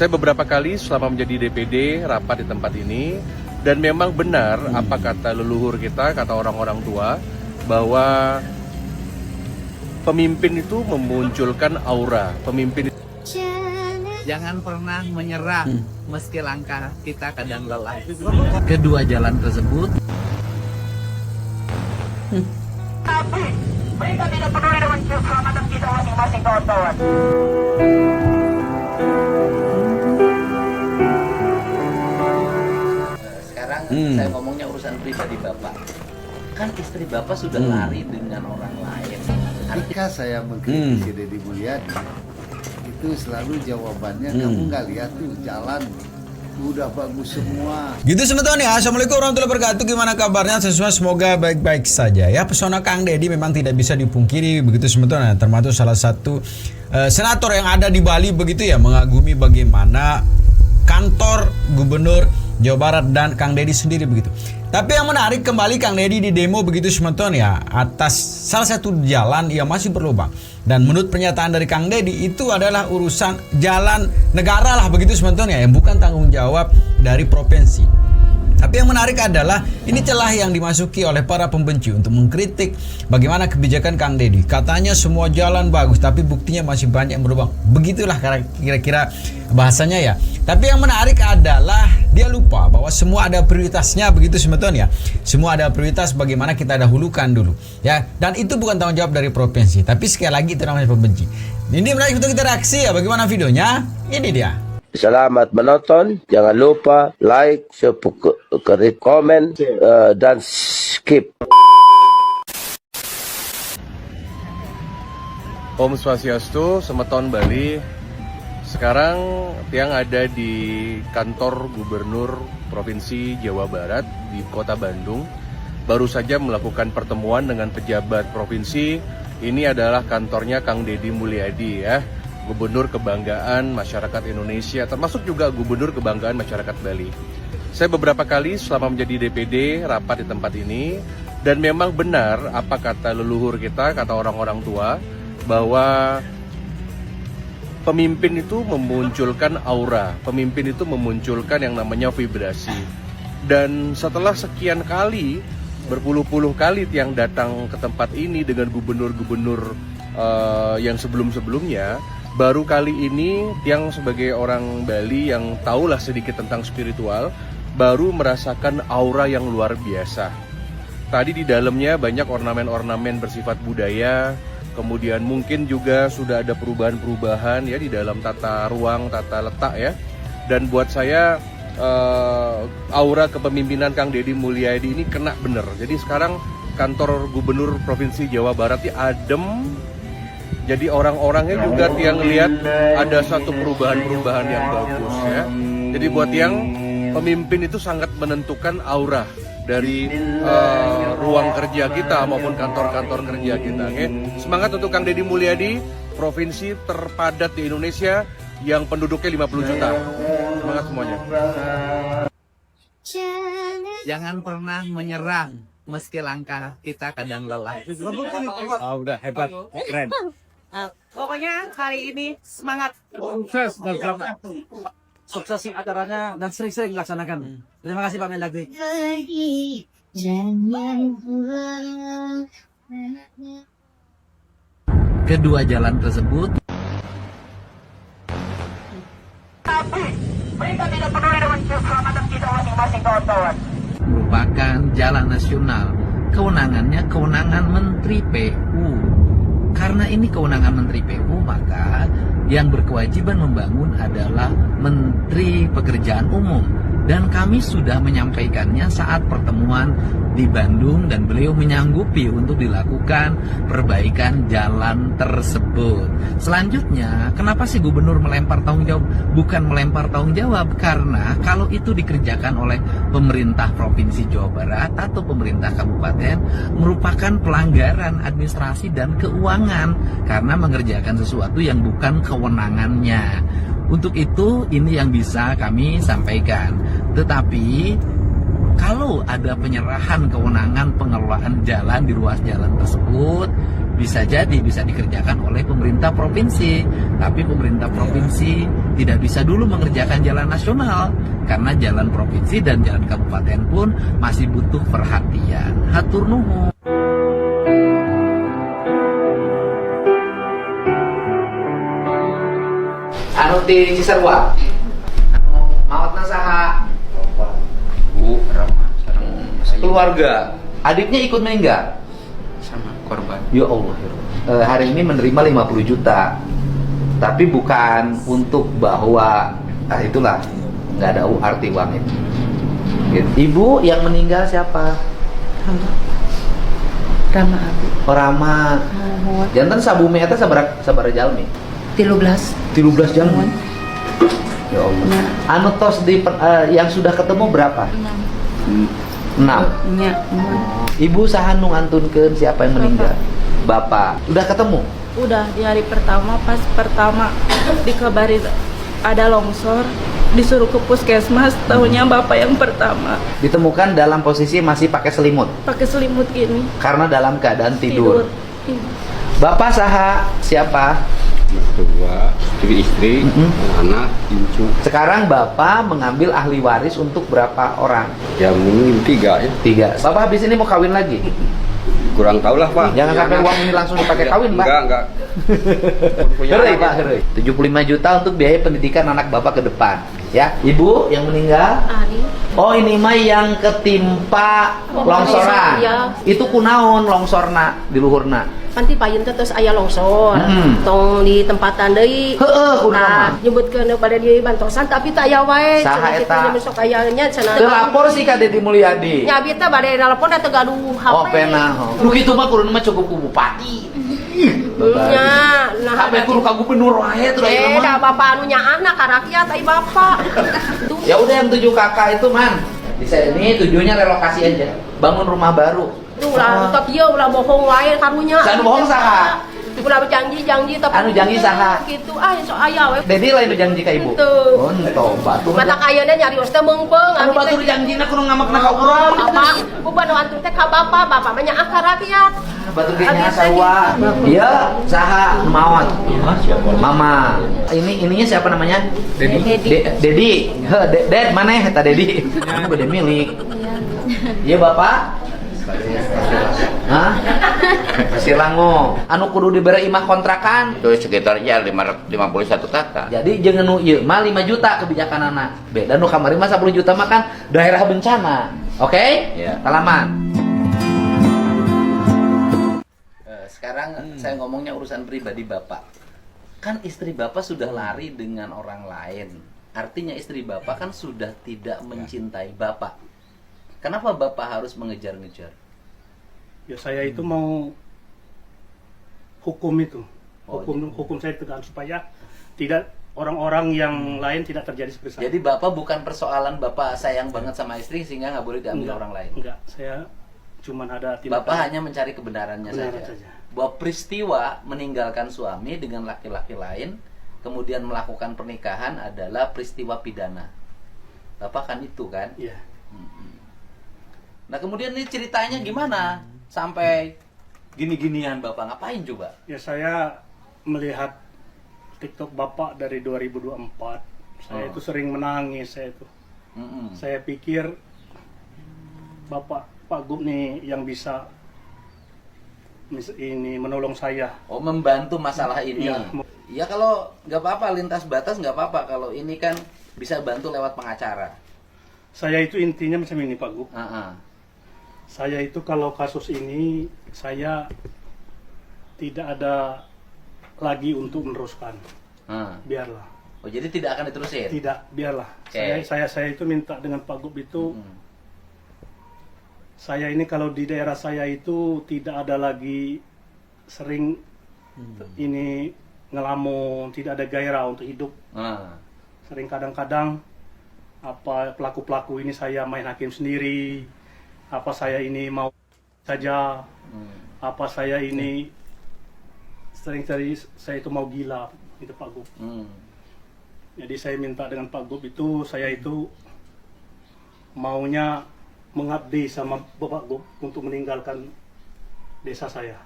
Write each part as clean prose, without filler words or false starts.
Saya beberapa kali selama menjadi DPD rapat di tempat ini, dan memang benar apa kata leluhur kita, kata orang-orang tua, bahwa pemimpin itu memunculkan aura. Pemimpin Jangan pernah menyerah meski langkah kita kadang lelah. Kedua jalan tersebut Tapi mereka tidak peduli dengan keselamatan kita masing-masing, kawan-kawan. sekarang saya ngomongnya urusan pribadi Bapak. Kan istri Bapak sudah lari dengan orang lain. Ketika saya mengkritisi Deddy Mulyadi, itu selalu jawabannya kamu nggak lihat tuh jalan udah bagus semua. Gitu teman-teman ya. Assalamualaikum warahmatullahi wabarakatuh. Gimana kabarnya? Semoga baik-baik saja ya. Pesona Kang Deddy memang tidak bisa dipungkiri begitu teman-teman. Termasuk salah satu senator yang ada di Bali begitu ya, mengagumi bagaimana kantor gubernur Jawa Barat dan Kang Deddy sendiri begitu. Tapi yang menarik kembali Kang Deddy di demo begitu teman-teman ya, atas salah satu jalan yang masih berlubang. Dan menurut pernyataan dari Kang Deddy itu adalah urusan jalan negara lah begitu teman-teman ya, yang bukan tanggung jawab dari provinsi. Tapi yang menarik adalah ini celah yang dimasuki oleh para pembenci untuk mengkritik bagaimana kebijakan Kang Deddy. Katanya semua jalan bagus tapi buktinya masih banyak yang berlubang. Begitulah kira-kira bahasanya ya. Tapi yang menarik adalah dia lupa bahwa semua ada prioritasnya begitu teman-teman ya. Semua ada prioritas bagaimana kita dahulukan dulu ya. Dan itu bukan tanggung jawab dari provinsi. Tapi sekali lagi itu namanya pembenci. Ini menarik untuk kita reaksi ya. Bagaimana videonya? Ini dia. Selamat menonton, jangan lupa like, subscribe, komen, dan skip. Om Swastiastu, Semeton Bali. Sekarang Tiang ada di kantor Gubernur Provinsi Jawa Barat di Kota Bandung. Baru saja melakukan pertemuan dengan pejabat provinsi. Ini adalah kantornya Kang Deddy Mulyadi ya. Gubernur Kebanggaan Masyarakat Indonesia, termasuk juga Gubernur Kebanggaan Masyarakat Bali. Saya beberapa kali selama menjadi DPD rapat di tempat ini, dan memang benar apa kata leluhur kita, kata orang-orang tua, bahwa pemimpin itu memunculkan aura, pemimpin itu memunculkan yang namanya vibrasi. Dan setelah sekian kali, berpuluh-puluh kali Tiang datang ke tempat ini dengan gubernur-gubernur yang sebelum-sebelumnya, baru kali ini Tiang sebagai orang Bali yang tahulah sedikit tentang spiritual, baru merasakan aura yang luar biasa. Tadi di dalamnya banyak ornamen-ornamen bersifat budaya, kemudian mungkin juga sudah ada perubahan-perubahan ya di dalam tata ruang, tata letak ya. Dan buat saya aura kepemimpinan Kang Deddy Mulyadi ini kena bener. Jadi sekarang kantor Gubernur Provinsi Jawa Barat ini adem. Jadi orang-orangnya juga Tiang lihat ada satu perubahan-perubahan yang bagus ya. Jadi buat Tiang, pemimpin itu sangat menentukan aura dari ruang kerja kita maupun kantor-kantor kerja kita. Okay? Semangat untuk Kang Deddy Mulyadi, provinsi terpadat di Indonesia yang penduduknya 50 juta. Semangat semuanya. jangan pernah menyerah meski langkah kita kadang lelah. Udah hebat, keren. Pokoknya kali ini semangat. Sukses dan selamat. Sukses acaranya dan sering-sering laksanakan. Terima kasih Pak Mendagri. Kedua jalan tersebut Tapi mereka tidak peduli dengan keselamatan kita masing-masing, kawan-kawan. merupakan jalan nasional. Kewenangannya kewenangan Menteri PU. Karena ini kewenangan Menteri PU, maka yang berkewajiban membangun adalah Menteri Pekerjaan Umum. Dan kami sudah menyampaikannya saat pertemuan di Bandung dan beliau menyanggupi untuk dilakukan perbaikan jalan tersebut. Selanjutnya, kenapa sih gubernur melempar tanggung jawab? Bukan melempar tanggung jawab, karena kalau itu dikerjakan oleh pemerintah Provinsi Jawa Barat atau pemerintah kabupaten merupakan pelanggaran administrasi dan keuangan karena mengerjakan sesuatu yang bukan kewenangannya. Untuk itu, ini yang bisa kami sampaikan. Tetapi, kalau ada penyerahan kewenangan pengelolaan jalan di ruas jalan tersebut, bisa jadi bisa dikerjakan oleh pemerintah provinsi. Tapi pemerintah provinsi tidak bisa dulu mengerjakan jalan nasional karena jalan provinsi dan jalan kabupaten pun masih butuh perhatian. Hatur nuhun. Anu di Cisarua. Anu maotna saha? Bu Rama keluarga. Adiknya ikut meninggal sama korban. Ya Allah. Hari ini menerima 50 juta. Tapi bukan untuk bahwa itulah nggak ada arti uang itu. Gitu. Ibu yang meninggal siapa? Rama Abi. Oh, Rama. Jantan sabumi eta sabaraha jalmi? 13 jalmi. Ya Allah. Anu tos di yang sudah ketemu berapa? 6. Nya. Ibu saha nu ngantunkeun siapa yang meninggal? Bapak. Udah ketemu? Udah di hari pertama, pas pertama dikabarin ada longsor, disuruh ke puskesmas, tahunya bapak yang pertama. Ditemukan dalam posisi masih pakai selimut. Pakai selimut gini. Karena dalam keadaan tidur. Iya. Bapak saha siapa? Mertua, istri, anak, cucu. Sekarang Bapak mengambil ahli waris untuk berapa orang? Ya mungkin 3 ya. 3. Bapak habis ini mau kawin lagi? Kurang tahu lah Pak. Jangan sampai uang ini langsung dipakai kawin, Pak. Enggak. Heureuy, Pak, heureuy. 75 juta untuk biaya pendidikan anak Bapak ke depan. Ya, Ibu yang meninggal? Ari. Oh, ini mah yang ketimpa longsoran. Iya. Itu kunaon longsorna di luhurna? Panti payun teh terus aya longsor. Tong di tempatan deui. Heeh, kunaon? Nah, nyebutkeun pada di bantosan tapi teu aya wae. Saha eta? Sok aya nya cenah. Teu lapor sih ka Dedi Mulyadi. Nya abi teh bade nelpon teh gaduh HP. Oh, pena. Nu kitu mah kudu mah cukup ku bupati. Nya, nah Sampai kudu ka gubernur wae teh da bapak anu nyaana ka rakyat ai bapak. Ya udah yang 7 kakak itu man. Di sini tujuannya relokasi aja. Bangun rumah baru. Ulah tetep ieu ulah bohong wae karunya. Sanu bohong saha? Ulah janji tapi Anu janji saha? Kitu sok aya we. Dedi lain nu janji ka ibu. Teu. Oh, batur. Mata ayeuna nyarios teh meungpeung. Anu batur janjina kudu ngamakna ka urang. Bapak, bukan antun teh ka bapak ge nya ka rakyat. Batur ge nya sarua. Iya, saha maot? Mama. Ininya siapa namanya? Dedi. Dedi. Heh, Ded maneh eta Dedi? Anu bade milik. Iya, Bapak. Hah? Masih lango. Anu kudu diberi imah kontrakan. Itu sekitarnya 51 kakak. Jadi jangan nu ieu mah 5 juta kebijakan anak. Beda nu kamari mah 10 juta mah kan daerah bencana. Oke? Ya. Salaman. Sekarang saya ngomongnya urusan pribadi Bapak. Kan istri Bapak sudah lari dengan orang lain. Artinya istri Bapak kan sudah tidak mencintai Bapak. Kenapa Bapak harus mengejar-ngejar? Ya saya itu mau hukum itu. Hukum saya tegak supaya tidak orang-orang yang lain tidak terjadi seperti saya. Jadi Bapak bukan persoalan Bapak sayang banget sama istri sehingga nggak boleh diambil orang lain. Enggak, saya cuma ada tindakan. Bapak hanya mencari kebenarannya saja. Bahwa peristiwa meninggalkan suami dengan laki-laki lain kemudian melakukan pernikahan adalah peristiwa pidana. Bapak kan itu kan? Iya. Nah kemudian ini ceritanya gimana sampai gini-ginian Bapak ngapain coba? Ya saya melihat TikTok Bapak dari 2024. Saya itu sering menangis saya itu. Saya pikir Bapak Pak Gub nih yang bisa ini menolong saya. Oh, membantu masalah ini. Ya kalau nggak apa-apa lintas batas nggak apa-apa, kalau ini kan bisa bantu lewat pengacara. Saya itu intinya macam ini Pak Gub. Saya itu kalau kasus ini saya tidak ada lagi untuk meneruskan. Biarlah. Oh, jadi tidak akan diterusin? Tidak, biarlah. Okay. Saya itu minta dengan Pak Gub itu saya ini kalau di daerah saya itu tidak ada lagi sering ini ngelamun, tidak ada gairah untuk hidup. Sering kadang-kadang apa pelaku-pelaku ini saya main hakim sendiri. Apa saya ini mau saja, apa saya ini sering saya itu mau gila, itu Pak Gub. Jadi saya minta dengan Pak Gub itu, saya itu maunya mengabdi sama Bapak Gub untuk meninggalkan desa saya.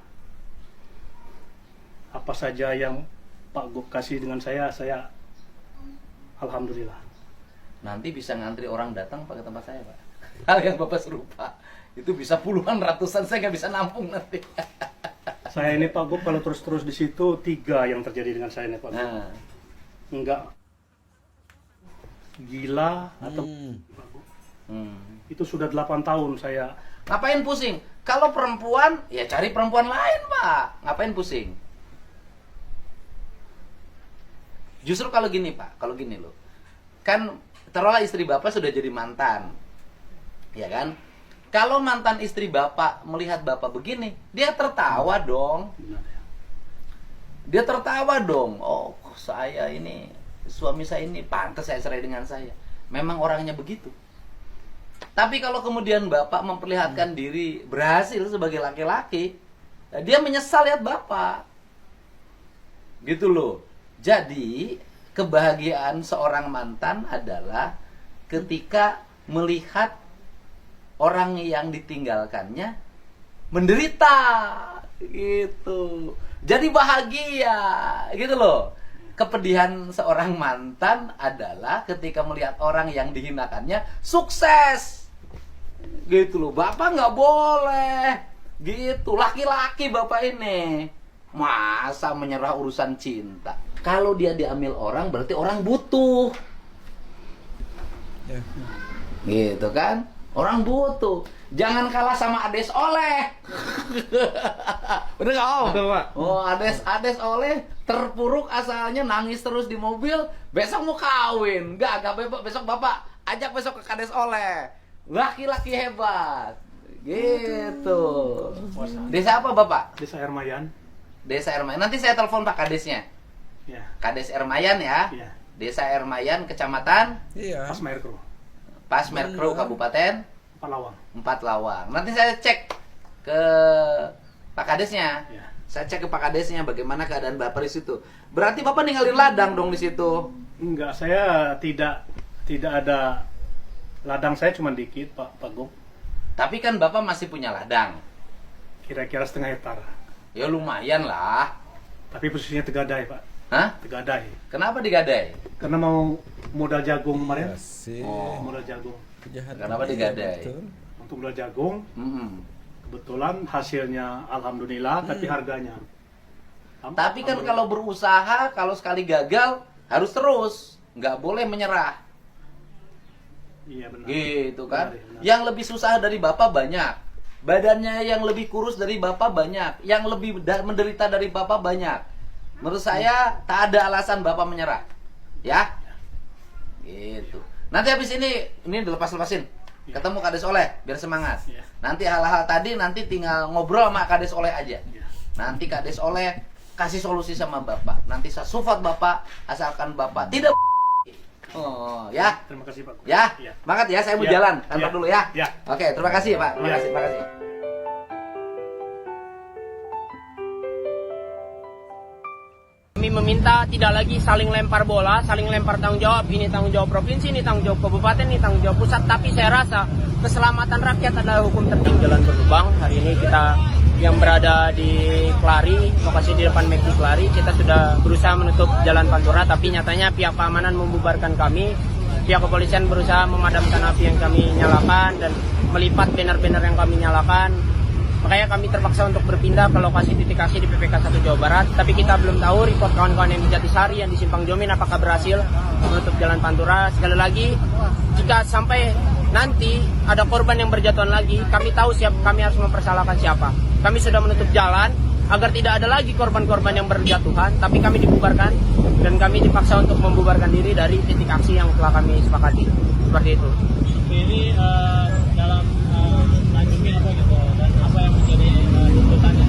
apa saja yang Pak Gub kasih dengan saya alhamdulillah. Nanti bisa ngantri orang datang Pak ke tempat saya Pak. Hal yang Bapak seru Pak. Itu bisa puluhan ratusan, saya nggak bisa nampung nanti. Saya ini Pak Gub kalau terus-terus di situ 3 yang terjadi dengan saya nih Pak Gub. Enggak gila atau itu sudah 8 tahun saya. Ngapain pusing? Kalau perempuan, ya cari perempuan lain Pak. Ngapain pusing? Justru kalau gini Pak, kalau gini loh. Kan taruhlah istri Bapak sudah jadi mantan. Ya kan? Kalau mantan istri Bapak melihat Bapak begini, dia tertawa dong. Dia tertawa dong. Oh, saya ini, suami saya ini pantas saya cerai dengan saya. Memang orangnya begitu. Tapi kalau kemudian Bapak memperlihatkan diri berhasil sebagai laki-laki, dia menyesal lihat Bapak. Gitu loh. Jadi, kebahagiaan seorang mantan adalah ketika melihat orang yang ditinggalkannya menderita gitu. Jadi bahagia gitu loh. Kepedihan seorang mantan adalah ketika melihat orang yang dihinakannya sukses. Gitu loh. Bapak nggak boleh gitu. Laki-laki Bapak ini masa menyerah urusan cinta. Kalau dia diambil orang berarti orang butuh. Gitu kan? Orang butuh. Jangan kalah sama Ades Oleh. Bener gak Om? Betul Pak. Oh, Ades Oleh terpuruk asalnya, nangis terus di mobil. Besok mau kawin. Gak besok Bapak ajak besok ke Kades Oleh. Laki-laki hebat. Gitu. Desa apa Bapak? Desa Ermayan. Desa Ermayan. Nanti saya telepon Pak Kadesnya. Ya. Kades Ermayan ya. Ya. Desa Ermayan, Kecamatan Pasmerkro. Pasmerkro, Kabupaten Empat Lawang. Nanti saya cek ke Pak Kadesnya. Ya. Saya cek ke Pak Kadesnya bagaimana keadaan Bapak di situ. Berarti Bapak ninggalin ladang dong di situ. Enggak, saya tidak ada ladang, saya cuma dikit Pak Gub. Tapi kan Bapak masih punya ladang. Kira-kira 1/2 hektar. Ya lumayan lah. Tapi posisinya Tegadai Pak. Hah? Tegadai. Kenapa digadai? Karena mau modal jagung kemarin. Oh. Modal jagung. Kenapa digadai? Untuk modal jagung. Kebetulan hasilnya alhamdulillah, tapi harganya. Tapi kan kalau berusaha, kalau sekali gagal harus terus, nggak boleh menyerah. Iya benar. Gitu kan? Benar. Yang lebih susah dari Bapak banyak. Badannya yang lebih kurus dari Bapak banyak. Yang lebih menderita dari Bapak banyak. Menurut saya tak ada alasan Bapak menyerah. Ya? Gitu. Nanti habis ini dilepas-lepasin. Ketemu Kades Oleh biar semangat. Nanti hal-hal tadi nanti tinggal ngobrol sama Kades Oleh aja. Nanti Kades Oleh kasih solusi sama Bapak. Nanti saya support Bapak asalkan Bapak tidak. Oh, ya. Terima kasih Pak. Ya. Semangat ya, saya mau jalan kantor dulu ya. Ya. Oke, terima kasih Pak. Terima kasih. Kami meminta tidak lagi saling lempar bola, saling lempar tanggung jawab. Ini tanggung jawab provinsi, ini tanggung jawab kabupaten, ini tanggung jawab pusat. Tapi saya rasa keselamatan rakyat adalah hukum tertinggi. Jalan berlubang, hari ini kita yang berada di Kelari, lokasi di depan McD Kelari, kita sudah berusaha menutup jalan Pantura, tapi nyatanya pihak keamanan membubarkan kami. Pihak kepolisian berusaha memadamkan api yang kami nyalakan dan melipat banner-banner yang kami nyalakan. Makanya kami terpaksa untuk berpindah ke lokasi titik aksi di PPK 1 Jawa Barat. Tapi kita belum tahu report kawan-kawan yang di Jatisari, yang di Simpang Jomin apakah berhasil menutup jalan Pantura. Sekali lagi, jika sampai nanti ada korban yang berjatuhan lagi, kami tahu kami harus mempersalahkan siapa. Kami sudah menutup jalan agar tidak ada lagi korban-korban yang berjatuhan, tapi kami dibubarkan dan kami dipaksa untuk membubarkan diri dari titik aksi yang telah kami sepakati. Seperti itu. Ini dalam lanjutin apa gitu, dan apa yang menjadi tuntutannya?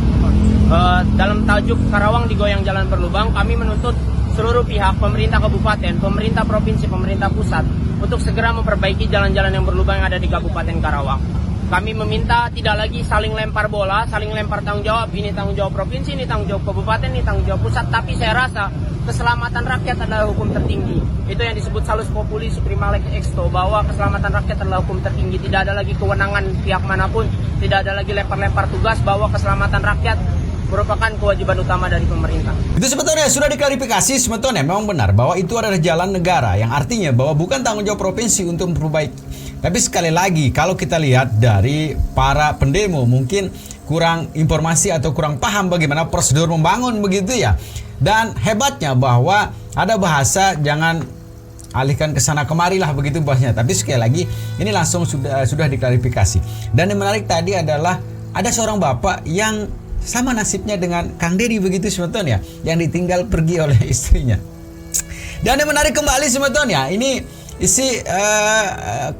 Dalam tajuk Karawang digoyang jalan berlubang, kami menuntut seluruh pihak, pemerintah kabupaten, pemerintah provinsi, pemerintah pusat untuk segera memperbaiki jalan-jalan yang berlubang yang ada di Kabupaten Karawang. Kami meminta tidak lagi saling lempar bola, saling lempar tanggung jawab. Ini tanggung jawab provinsi, ini tanggung jawab kabupaten, ini tanggung jawab pusat. Tapi saya rasa keselamatan rakyat adalah hukum tertinggi. Itu yang disebut Salus Populi Suprema Lex Exto, bahwa keselamatan rakyat adalah hukum tertinggi. Tidak ada lagi kewenangan pihak manapun, tidak ada lagi lempar-lempar tugas, bahwa keselamatan rakyat merupakan kewajiban utama dari pemerintah. Itu sebetulnya sudah diklarifikasi sebetulnya memang benar bahwa itu adalah jalan negara, yang artinya bahwa bukan tanggung jawab provinsi untuk memperbaiki. Tapi sekali lagi kalau kita lihat dari para pendemo mungkin kurang informasi atau kurang paham bagaimana prosedur membangun begitu ya. Dan hebatnya bahwa ada bahasa jangan alihkan ke sana kemari lah begitu bahasanya. Tapi sekali lagi ini langsung sudah diklarifikasi. Dan yang menarik tadi adalah ada seorang bapak yang sama nasibnya dengan Kang Deddy begitu sebetulnya, yang ditinggal pergi oleh istrinya. Dan yang menarik kembali sebetulnya ini isi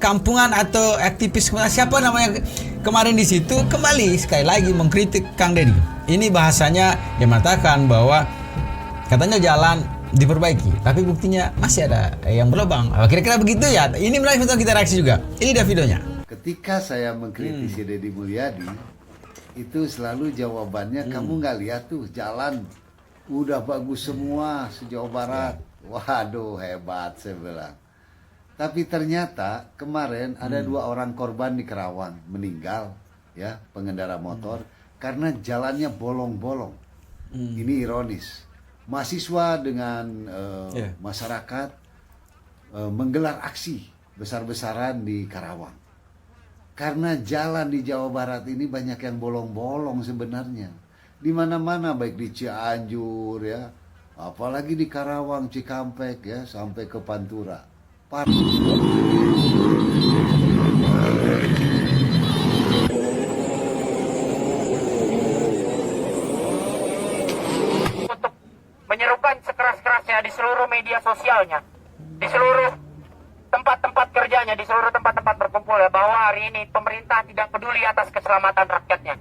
kampungan atau aktivis siapa namanya kemarin di situ kembali sekali lagi mengkritik Kang Deddy. Ini bahasanya dia mengatakan bahwa katanya jalan diperbaiki, tapi buktinya masih ada yang berlubang. Kira-kira begitu ya. Ini menarik untuk kita reaksi juga. Ini dia videonya. Ketika saya mengkritisi Deddy Mulyadi, itu selalu jawabannya kamu nggak lihat tuh jalan udah bagus semua se-Jawa Barat. Waduh hebat saya bilang. Tapi ternyata kemarin ada 2 orang korban di Kerawang meninggal ya, pengendara motor karena jalannya bolong-bolong. Ini ironis. Mahasiswa dengan masyarakat menggelar aksi besar-besaran di Karawang. Karena jalan di Jawa Barat ini banyak yang bolong-bolong sebenarnya. Di mana-mana baik di Cianjur ya, apalagi di Karawang, Cikampek ya, sampai ke Pantura. Menyerukan sekeras-kerasnya di seluruh media sosialnya, di seluruh tempat-tempat kerjanya, di seluruh tempat-tempat berkumpul ya, bahwa hari ini pemerintah tidak peduli atas keselamatan rakyatnya.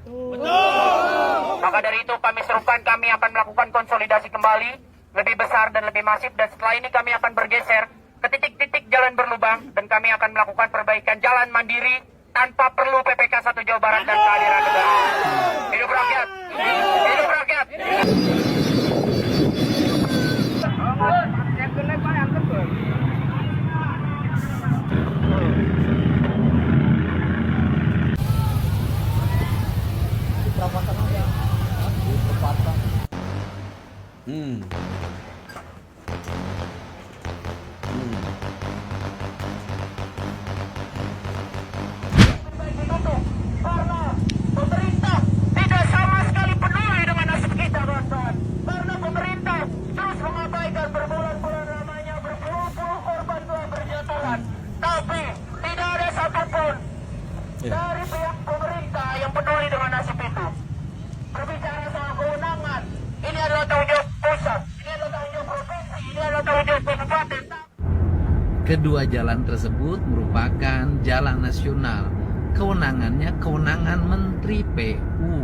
Maka dari itu kami serukan, kami akan melakukan konsolidasi kembali lebih besar dan lebih masif, dan setelah ini kami akan bergeser ke titik-titik jalan berlubang, dan kami akan melakukan perbaikan jalan mandiri tanpa perlu PPK 1 Jawa Barat dan kehadiran negara. Hidup rakyat! Hidup rakyat! Dari pihak pemerintah yang peduli dengan nasib itu. Berbicara soal kewenangan, ini adalah tanggung jawab pusat, ini adalah tanggung jawab provinsi, ini adalah tanggung jawab kabupaten. Kedua jalan tersebut merupakan jalan nasional. Kewenangannya kewenangan Menteri PU.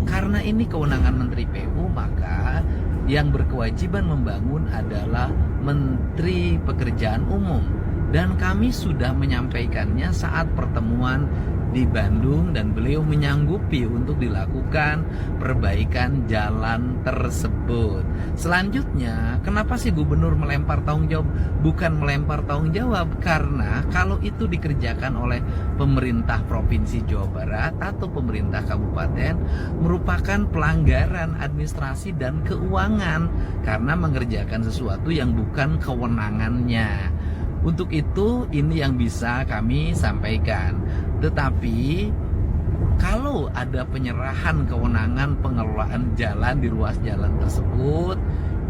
Karena ini kewenangan Menteri PU, maka yang berkewajiban membangun adalah Menteri Pekerjaan Umum. Dan kami sudah menyampaikannya saat pertemuan di Bandung, dan beliau menyanggupi untuk dilakukan perbaikan jalan tersebut. Selanjutnya, kenapa sih gubernur melempar tanggung jawab? Bukan melempar tanggung jawab, karena kalau itu dikerjakan oleh pemerintah Provinsi Jawa Barat atau pemerintah kabupaten, merupakan pelanggaran administrasi dan keuangan karena mengerjakan sesuatu yang bukan kewenangannya. Untuk itu ini yang bisa kami sampaikan. Tetapi kalau ada penyerahan kewenangan pengelolaan jalan di ruas jalan tersebut,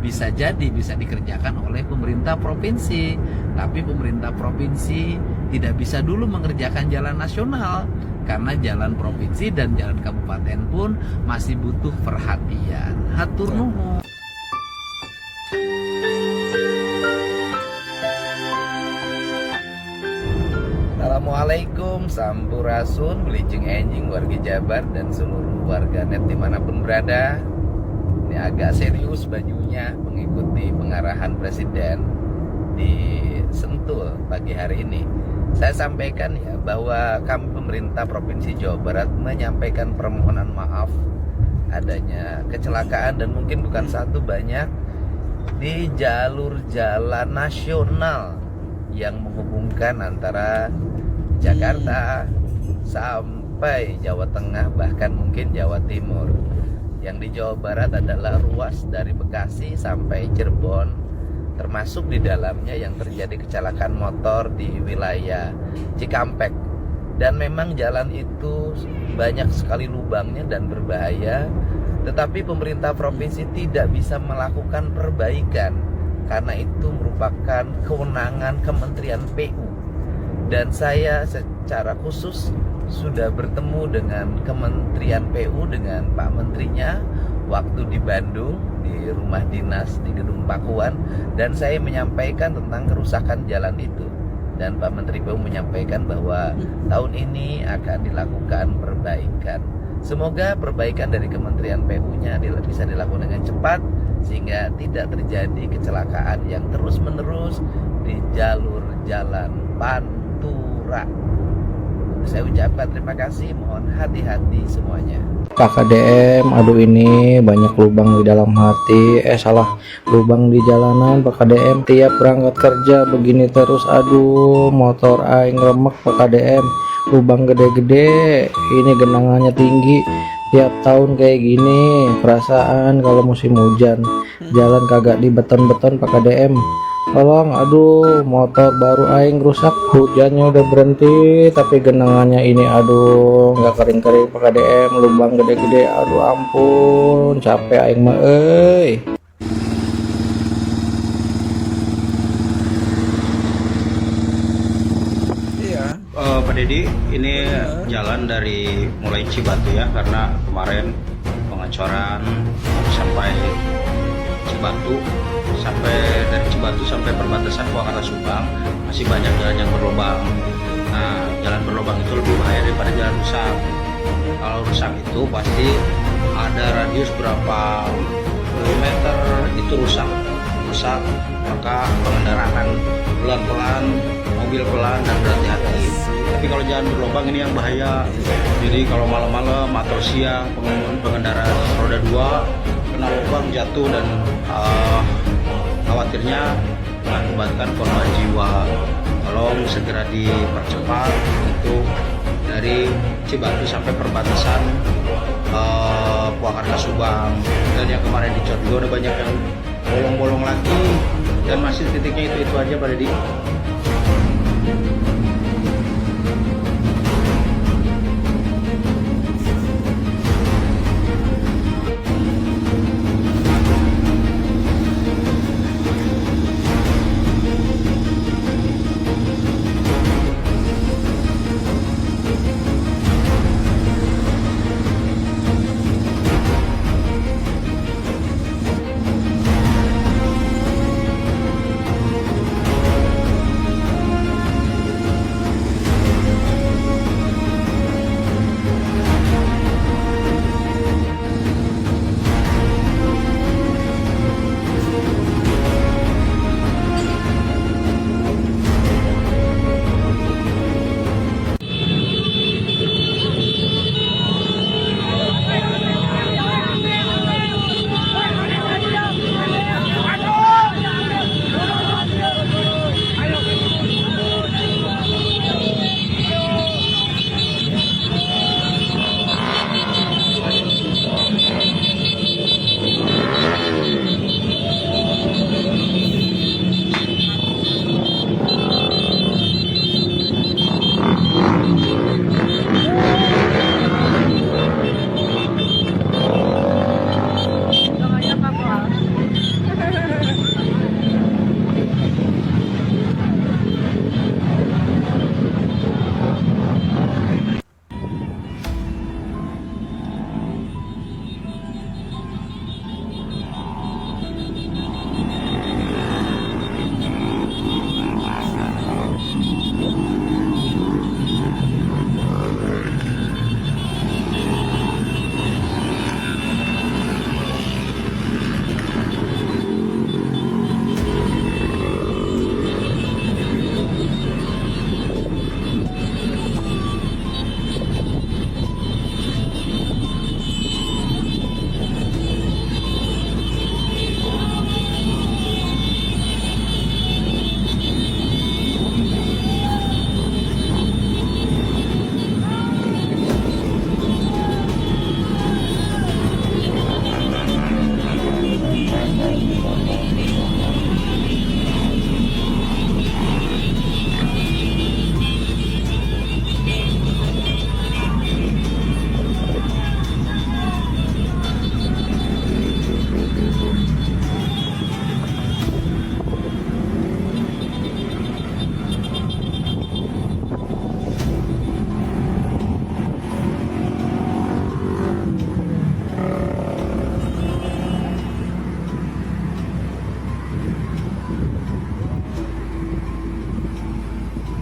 bisa jadi bisa dikerjakan oleh pemerintah provinsi. Tapi pemerintah provinsi tidak bisa dulu mengerjakan jalan nasional, karena jalan provinsi dan jalan kabupaten pun masih butuh perhatian. Hatur nuhun. Assalamualaikum, sampurasun, belijing enjing warga Jabar dan seluruh warganet dimanapun berada. Ini agak serius bajunya mengikuti pengarahan Presiden di Sentul pagi hari ini. Saya sampaikan ya bahwa kami pemerintah Provinsi Jawa Barat menyampaikan permohonan maaf adanya kecelakaan, dan mungkin bukan satu, banyak di jalur jalan nasional yang menghubungkan antara Jakarta sampai Jawa Tengah, bahkan mungkin Jawa Timur. Yang di Jawa Barat adalah ruas dari Bekasi sampai Cirebon, termasuk di dalamnya yang terjadi kecelakaan motor di wilayah Cikampek. Dan memang jalan itu banyak sekali lubangnya dan berbahaya, tetapi pemerintah provinsi tidak bisa melakukan perbaikan karena itu merupakan kewenangan Kementerian PU. Dan saya secara khusus sudah bertemu dengan Kementerian PU, dengan Pak Menterinya waktu di Bandung, di rumah dinas di Gedung Pakuan, dan saya menyampaikan tentang kerusakan jalan itu. Dan Pak Menteri PU menyampaikan bahwa tahun ini akan dilakukan perbaikan. Semoga perbaikan dari Kementerian PU-nya bisa dilakukan dengan cepat sehingga tidak terjadi kecelakaan yang terus-menerus di jalur jalan Pantura. Saya ucapkan terima kasih, mohon hati-hati semuanya. Pak KDM, aduh ini banyak lubang di dalam hati, lubang di jalanan Pak KDM. Tiap berangkat kerja begini terus, aduh motor aing remek Pak KDM. Lubang gede-gede, ini genangannya tinggi. Tiap tahun kayak gini, perasaan kalau musim hujan jalan kagak di beton-beton Pak KDM. Tolong, aduh motor baru aing rusak, hujannya udah berhenti tapi genangannya ini aduh nggak kering-kering Pak KDM, lubang gede-gede, aduh ampun capek aing mah euy. Pak Dedi, ini jalan dari mulai Cibatu ya, karena kemarin pengecoran sampai Cibatu, dari Cibatu sampai perbatasan Purwakarta Subang masih banyak jalan yang berlubang. Nah, jalan berlubang itu lebih bahaya daripada jalan rusak. Kalau rusak itu pasti ada radius berapa kilometer itu rusak, maka pengendara akan pelan-pelan, mobil pelan dan berhati-hati. Tapi kalau jalan berlubang ini yang bahaya. Jadi kalau malam-malam atau siang pengendara roda 2 kena lubang jatuh dan khawatirnya mengakibatkan korban jiwa. Tolong segera dipercepat untuk dari Cibatu sampai perbatasan Purwakarta Subang. Dan yang kemarin dicor juga ada banyak yang bolong-bolong lagi dan masih titiknya itu aja Pak Dedi.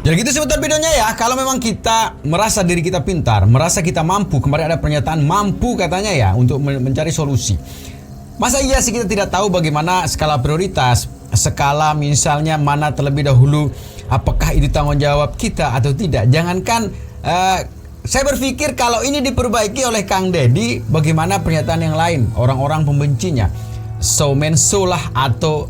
Jadi gitu sebetulnya videonya ya. Kalau memang kita merasa diri kita pintar, merasa kita mampu, kemarin ada pernyataan mampu katanya ya untuk mencari solusi. Masa iya sih kita tidak tahu bagaimana skala prioritas, skala misalnya mana terlebih dahulu, apakah itu tanggung jawab kita atau tidak. Jangankan saya berpikir kalau ini diperbaiki oleh Kang Deddy, bagaimana pernyataan yang lain, orang-orang pembencinya, showman show lah atau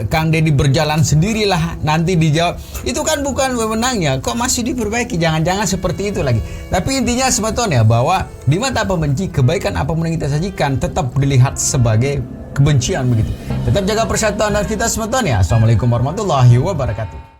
Kang Deddy berjalan sendirilah nanti dijawab. Itu kan bukan wewenangnya, kok masih diperbaiki? Jangan-jangan seperti itu lagi. Tapi intinya sebetulnya bahwa di mata pembenci, kebaikan apapun yang kita sajikan tetap dilihat sebagai kebencian begitu. Tetap jaga persatuan dan kita sebetulnya. Assalamualaikum warahmatullahi wabarakatuh.